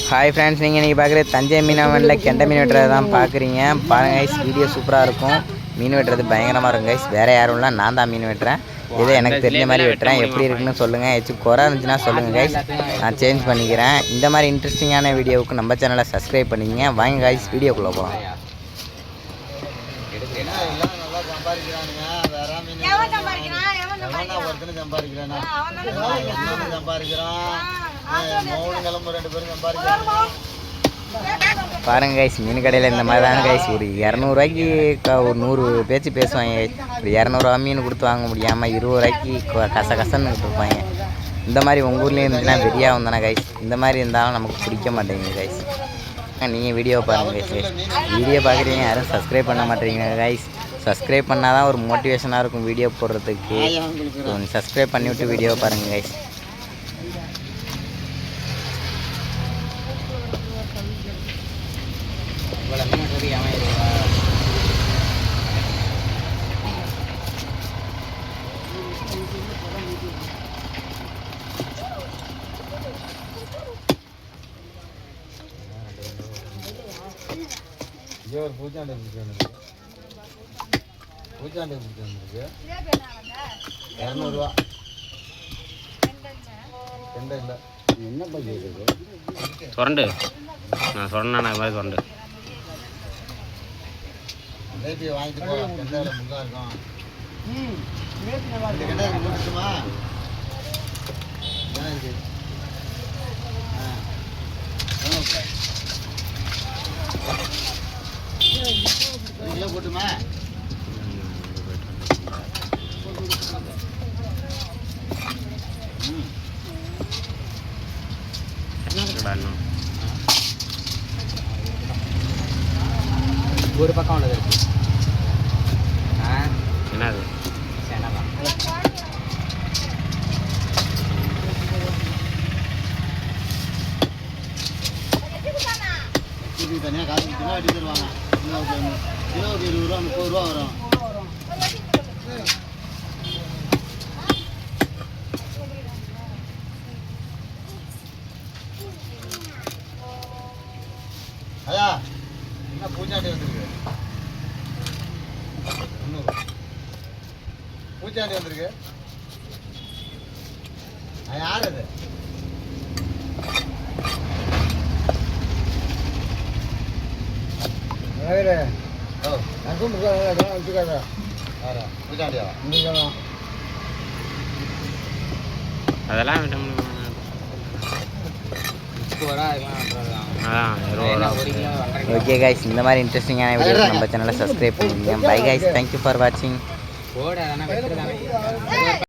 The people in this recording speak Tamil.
ஹாய் ஃப்ரெண்ட்ஸ், நீங்கள் இன்றைக்கி பார்க்குறது தஞ்சை மீனவனில் கெண்டை மீன் வெட்டுறது தான் பார்க்குறீங்க. பாருங்கள் கைஸ், வீடியோ சூப்பராக இருக்கும். மீன் வெட்டுறது பயங்கரமாக இருக்கும் கைஸ். வேறு யாரும் இல்லை, நான் தான் மீன் வெட்டுறேன். இதே எனக்கு தெரிஞ்ச மாதிரி வெட்டுறேன். எப்படி இருக்குன்னு சொல்லுங்கள். ஏதாச்சும் குறை இருந்துச்சுன்னா சொல்லுங்கள் கைஸ், நான் சேஞ்ச் பண்ணிக்கிறேன். இந்த மாதிரி இன்ட்ரெஸ்டிங்கான வீடியோவுக்கு நம்ம சேனலை சப்ஸ்கிரைப் பண்ணிக்கங்க. வாங்க கைஸ், வீடியோக்குள்ளே போகலாம். பாருங்க கைஸ், மீன் கடையில் இந்த மாதிரி தான் கைஸ். ஒரு 200 ரூபாய்க்கு ஒரு 100 பேச்சு பேசுவாங்க. ஒரு 200 ரூபா மீன் கொடுத்து வாங்க முடியாமல் 20 ரூபாய்க்கு கசன்னு இருப்பாங்க. இந்த மாதிரி உங்கள் ஊர்லேயும் இருந்துச்சுன்னா வெறியாக வந்தானே கைஸ். இந்த மாதிரி இருந்தாலும் நமக்கு பிடிக்க மாட்டேங்குது கைஸ். நீங்கள் வீடியோ பாருங்கள் கைஸ். வீடியோ பார்க்குறீங்க, யாரும் சப்ஸ்கிரைப் பண்ண மாட்டேறீங்க கைஸ். சப்ஸ்கிரைப் பண்ணால் தான் ஒரு மோட்டிவேஷனாக இருக்கும் வீடியோ போடுறதுக்கு. கொஞ்சம் சப்ஸ்கிரைப் பண்ணிவிட்டு வீடியோ பாருங்கள் கைஸ். ஒரு பூச்சாண்டி வந்துருக்கு. 200 ரூபா. என்ன பண்ணிருக்கு? சொரண்டு. நான் சொன்னா மாதிரி சொரண்டு. வாங்கிட்டு போ. கெண்டையில முள்ளா இருக்கும். இந்த கெண்டையில போட்டுமா? போட்டுமா? ஒரு பக்கம் உள்ளது இருக்கு. என்னது? தனியாக காசு வெட்டி தருவாங்க. கிலோவுக்கு 20 ரூபா 30 ரூபா வரும். ஐயா, என்ன பூச்சாண்டி வந்துருக்கு? 300 பூச்சாண்டி வந்திருக்கு. யார் அது? அதெல்லாம் ஓகே கைஸ், இந்த மாதிரி இன்ட்ரெஸ்டிங்கான வீடியோ நம்ம சேனலை சப்ஸ்கிரைப் பண்ணுங்க. பை கைஸ், தேங்க்யூ ஃபார் வாட்சிங்.